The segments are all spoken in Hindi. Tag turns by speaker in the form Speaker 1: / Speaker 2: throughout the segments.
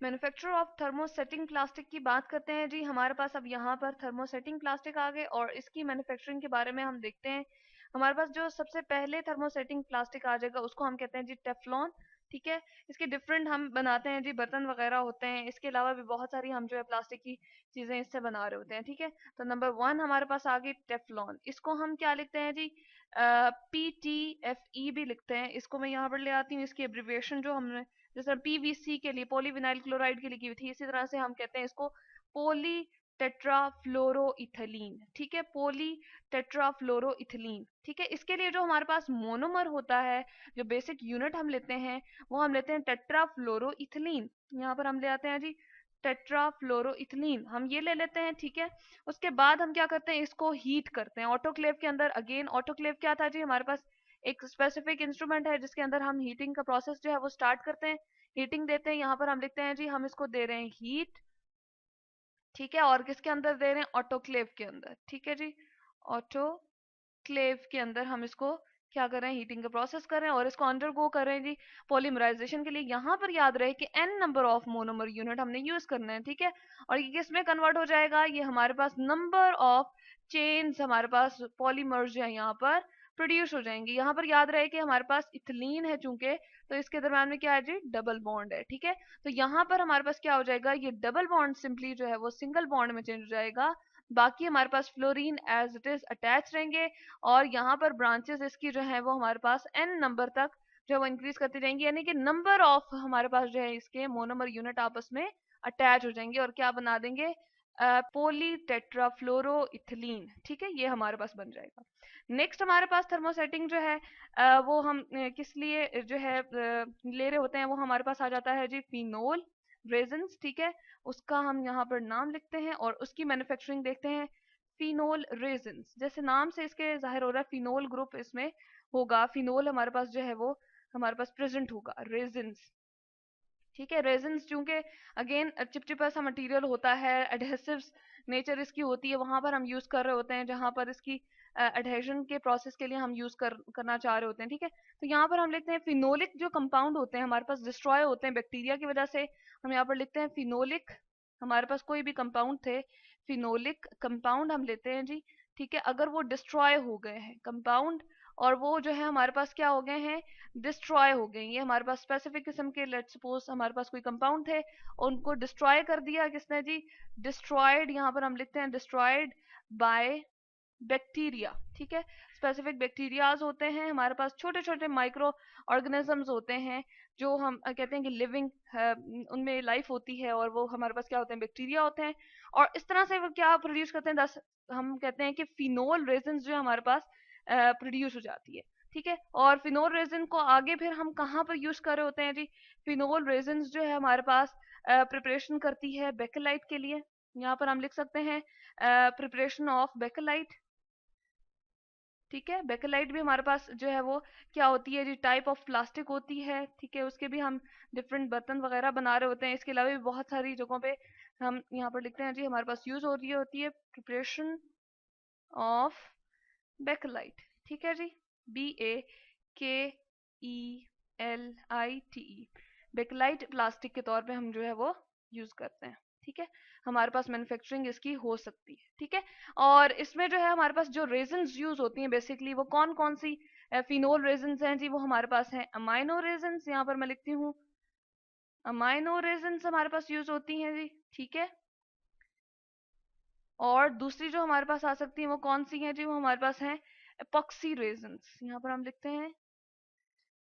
Speaker 1: मैन्युफैक्चर ऑफ थर्मोसेटिंग प्लास्टिक की बात करते हैं जी। हमारे पास अब यहाँ पर थर्मोसेटिंग प्लास्टिक आ गए और इसकी मैन्युफैक्चरिंग के बारे में हम देखते हैं। हमारे पास जो सबसे पहले थर्मोसेटिंग प्लास्टिक आ जाएगा उसको हम कहते हैं जी टेफ्लॉन। ठीक है, इसके डिफरेंट हम बनाते हैं जी, बर्तन वगैरह होते हैं, इसके अलावा भी बहुत सारी हम जो है प्लास्टिक की चीजें इससे बना रहे होते हैं। ठीक है, तो नंबर 1 हमारे पास आ गई टेफ्लॉन। इसको हम क्या लिखते हैं जी, PTFE भी लिखते हैं। इसको मैं यहाँ पर ले आती हूँ, इसकी एब्रिविएशन जो हमने जैसे पीवीसी के लिए पॉलीविनाइल क्लोराइड के लिए की हुई थी, इसी तरह से हम कहते हैं इसको पोली टेट्राफ्लोरोइथिलीन। ठीक है, पोली टेट्राफ्लोरोइथिलीन। ठीक है, इसके लिए जो हमारे पास मोनोमर होता है, जो बेसिक यूनिट हम लेते हैं वो हम लेते हैं टेट्राफ्लोरोइथिलीन। यहाँ पर हम ले आते हैं जी टेट्राफ्लोरोइथिलीन, हम ये ले लेते हैं। ठीक है, उसके बाद हम क्या करते हैं, इसको हीट करते हैं ऑटोक्लेव के अंदर। अगेन ऑटोक्लेव क्या था जी, हमारे पास एक स्पेसिफिक इंस्ट्रूमेंट है जिसके अंदर हम हीटिंग का प्रोसेस जो है वो स्टार्ट करते हैं, हीटिंग देते हैं। यहाँ पर हम लिखते हैं जी हम इसको दे रहे हैं हीट। ठीक है, और किसके अंदर दे रहे हैं, ऑटोक्लेव के अंदर। ठीक है जी, ऑटोक्लेव के अंदर हम इसको क्या कर रहे हैं, हीटिंग का प्रोसेस कर रहे हैं और इसको अंडरगो कर रहे हैं जी पॉलीमराइजेशन के लिए। यहाँ पर याद रहे कि n number of monomer unit हमने यूज करना है। ठीक है, और ये किस में कन्वर्ट हो जाएगा, ये हमारे पास नंबर ऑफ चेन्स हमारे पास पॉलीमर्स जो है यहाँ पर प्रोड्यूस हो जाएंगे। यहाँ पर याद रहे कि हमारे पास इथिलीन है चूंकि, तो इसके दरम्यान में क्या है जी, डबल बॉन्ड है। ठीक है, तो यहाँ पर हमारे पास क्या हो जाएगा, ये डबल बॉन्ड सिंपली जो है वो सिंगल बॉन्ड में चेंज हो जाएगा। बाकी हमारे पास fluorine as it is attach रहेंगे और यहाँ पर ब्रांचेस इसकी जो है वो हमारे पास n नंबर तक जो है वो इंक्रीज करती जाएंगी, यानी कि नंबर ऑफ हमारे पास जो है इसके मोनोमर यूनिट आपस में अटैच हो जाएंगे और क्या बना देंगे, पोली टेट्राफ्लोरोइथिलीन। ठीक है, ये हमारे पास बन जाएगा। नेक्स्ट हमारे पास थर्मोसेटिंग जो है वो हम किस लिए जो है ले रहे होते हैं, वो हमारे पास आ जाता है जी फिनोल रेजन्स। ठीक है, उसका हम यहाँ पर नाम लिखते हैं और उसकी मैन्युफैक्चरिंग देखते हैं। फिनोल रेजन्स, जैसे नाम से इसके जाहिर हो रहा है फिनोल ग्रुप इसमें होगा, फिनोल हमारे पास जो है वो हमारे पास प्रेजेंट होगा रेजन्स। ठीक है, रेजिन्स चूंकि अगेन चिपचिपा सा मटेरियल होता है, एडहेसिव नेचर इसकी होती है, वहां पर हम यूज कर रहे होते हैं जहां पर इसकी एडहेशन के प्रोसेस के लिए हम यूज करना चाह रहे होते हैं। ठीक है, तो यहाँ पर हम लिखते हैं फिनोलिक जो कंपाउंड होते हैं हमारे पास डिस्ट्रॉय होते हैं बैक्टीरिया की वजह से, हम यहाँ पर लिखते हैं फिनोलिक। हमारे पास कोई भी कंपाउंड थे, फिनोलिक कंपाउंड हम लेते हैं जी। ठीक है, अगर वो डिस्ट्रॉय हो गए हैं कंपाउंड और वो जो है हमारे पास क्या हो गए हैं, डिस्ट्रॉय हो गई। ये हमारे पास स्पेसिफिक किस्म के, लेट्स सपोज हमारे पास कोई कंपाउंड थे और उनको डिस्ट्रॉय कर दिया किसने जी, डिस्ट्रॉयड। यहाँ पर हम लिखते हैं डिस्ट्रॉयड बाय बैक्टीरिया। ठीक है, स्पेसिफिक बैक्टीरियाज होते हैं हमारे पास, छोटे छोटे माइक्रो ऑर्गेनिजम्स होते हैं जो हम कहते हैं कि लिविंग उनमें लाइफ होती है और वो हमारे पास क्या होते हैं, बैक्टीरिया होते हैं। और इस तरह से वो क्या प्रोड्यूस करते हैं, दस हम कहते हैं कि फिनोल रेजिन्स जो हमारे पास प्रोड्यूस हो जाती है। ठीक है, और फिनोल रेजिन को आगे फिर हम कहाँ पर यूज कर रहे होते हैं जी, फिनोल रेजिन जो है हमारे पास प्रिपरेशन करती है बेकेलाइट के लिए। यहाँ पर हम लिख सकते हैं प्रिपरेशन ऑफ बेकेलाइट। ठीक है, बेकेलाइट भी हमारे पास जो है वो क्या होती है जी, टाइप ऑफ प्लास्टिक होती है। ठीक है, उसके भी हम डिफरेंट बर्तन वगैरह बना रहे होते हैं। इसके अलावा भी बहुत सारी जगहों पे हम यहाँ पर लिखते हैं जी हमारे पास यूज हो रही होती है प्रिपरेशन ऑफ बेकेलाइट। ठीक है जी, BAKELITE, बेकेलाइट प्लास्टिक के तौर पे हम जो है वो यूज करते हैं। ठीक है, हमारे पास मैन्युफैक्चरिंग इसकी हो सकती है। ठीक है, और इसमें जो है हमारे पास जो रेजन्स यूज होती हैं बेसिकली वो कौन कौन सी फिनोल रेजन्स हैं जी, वो हमारे पास हैं अमाइनो रेजन्स। यहाँ पर मैं लिखती हूँ अमाइनो रेजन्स हमारे पास यूज होती हैं जी। ठीक है, और दूसरी जो हमारे पास आ सकती है वो कौन सी है जी, वो हमारे पास है एपॉक्सी रेजन्स। यहाँ पर हम लिखते हैं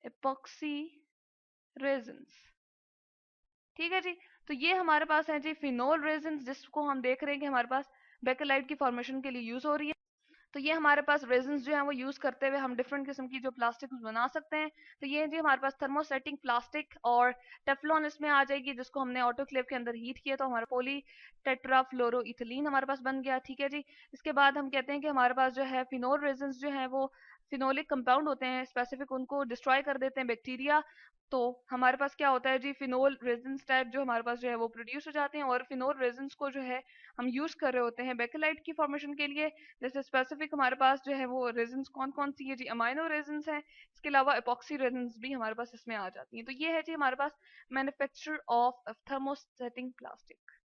Speaker 1: एपॉक्सी रेजन्स। ठीक है जी, तो ये हमारे पास है जी फिनोल रेजन्स, जिसको हम देख रहे हैं कि हमारे पास बेकेलाइट की फॉर्मेशन के लिए यूज हो रही है। तो ये हमारे पास रेजन्स जो है वो यूज करते हुए हम डिफरेंट किस्म की जो प्लास्टिक बना सकते हैं। तो ये जी हमारे पास थर्मोसेटिंग प्लास्टिक और टेफ्लॉन इसमें आ जाएगी, जिसको हमने ऑटोक्लेव के अंदर हीट किया तो हमारा पोली टेट्राफ्लोरोइथिलीन हमारे पास बन गया। ठीक है जी, इसके बाद हम कहते हैं कि हमारे पास जो है फिनोल रेजन्स जो है वो फिनोलिक कंपाउंड होते हैं स्पेसिफिक, उनको डिस्ट्रॉय कर देते हैं बैक्टीरिया। तो हमारे पास क्या होता है जी, फिनोल रेजिन्स टाइप जो हमारे पास जो है वो प्रोड्यूस हो जाते हैं, और फिनोल रेजिन्स को जो है हम यूज कर रहे होते हैं बेकेलाइट की फॉर्मेशन के लिए। जैसे स्पेसिफिक हमारे पास जो है वो रेजिन्स कौन कौन सी है जी, अमाइनो रेजिन्स हैं, इसके अलावा एपॉक्सी रेजिन्स भी हमारे पास इसमें आ जाती हैं। तो ये है जी हमारे पास मैन्युफैक्चर ऑफ थर्मोसेटिंग प्लास्टिक।